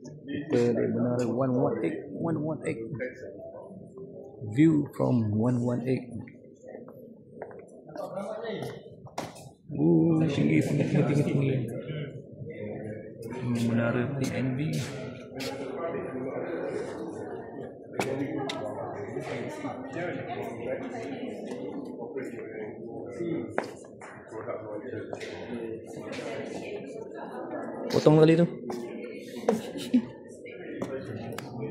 Kita di menara 118. View from 118. Tinggi. Menara PNB. Potong kali tu.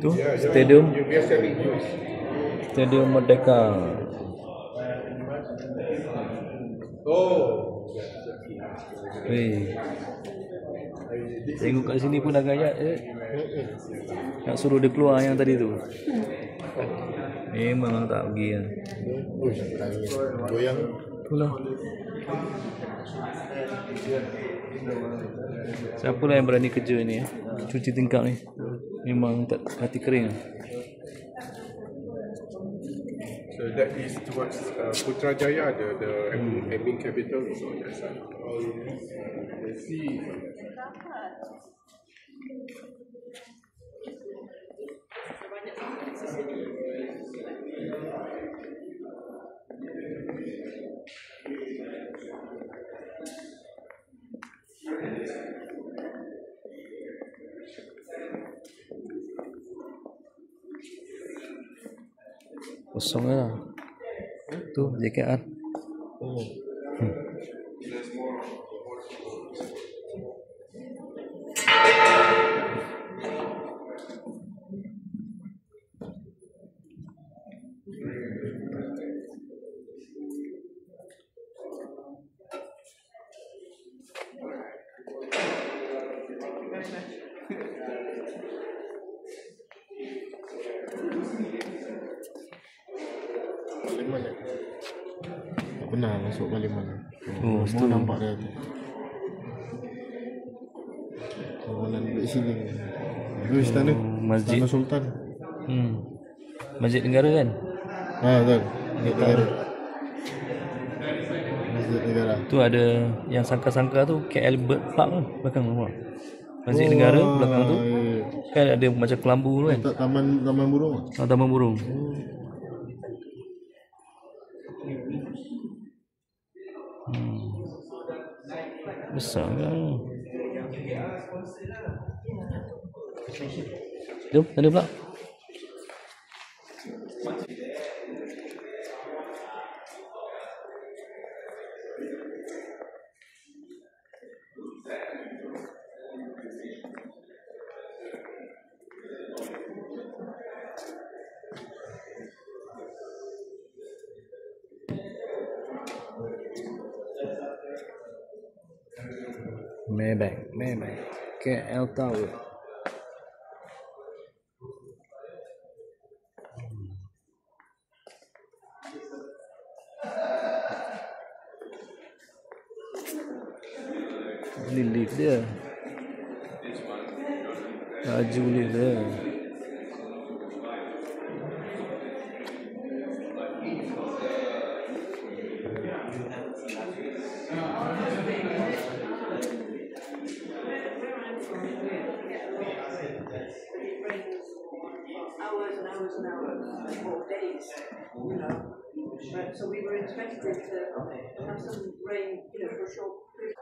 Tu Stadium Merdeka. Weh. Tengok kat sini pun dah gayat nak suruh dia keluar yang tadi tu. Memang tak pergi lah. Goyang. Itulah. Siapalah yang berani kerja ni cuci tingkap ni. Memang tak hati kering. So that is towards Putrajaya, the admin capital is on that side. Let's see. Kosong lah. Tu JKR. Parlimen ya? Tak pernah masuk parlimen. Semua nampak dia tu. Kawalan duduk sini. Itu istana. Masjid Istana Sultan. Masjid Negara kan? Betul. Masjid Negara. Masjid Negara. Tu ada yang sangka-sangka tu KL Bird Park kan belakang rumah. Masjid Negara belakang tu kan ada macam kelambu tu kan. Tak taman burung. Taman burung. Besar kan. Jom, ada pula. Maybank KL Tower. Ini lift dia. Laju lift dia. So we were expected to have some rain, for a short period.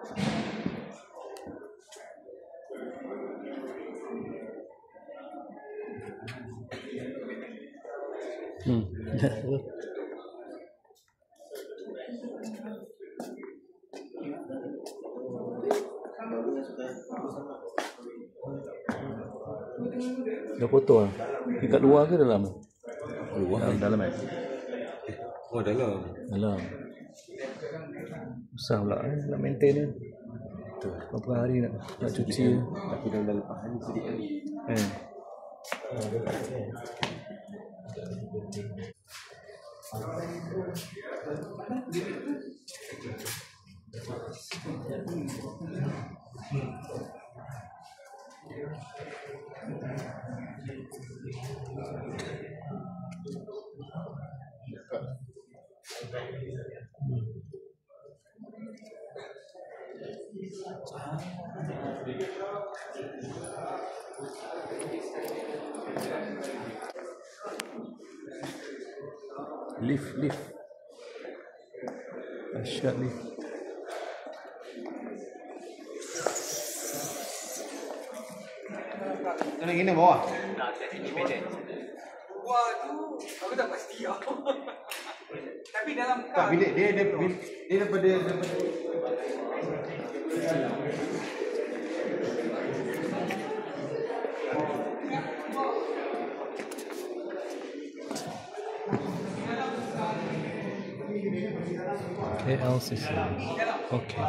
Dah foto lah. Dekat luar ke dalam? Luar. Dalam Oh, dalam. Besar pula nak maintain ni. Betul. Berapa hari nak cuci. Tapi dalam lepas hari sedikit lagi. Lift. Dahsyat lift. Nak gini bawah. Wah tu aku tak pasti tau. Tapi dalam Tak, bilik dia daripada KLCC. Okay.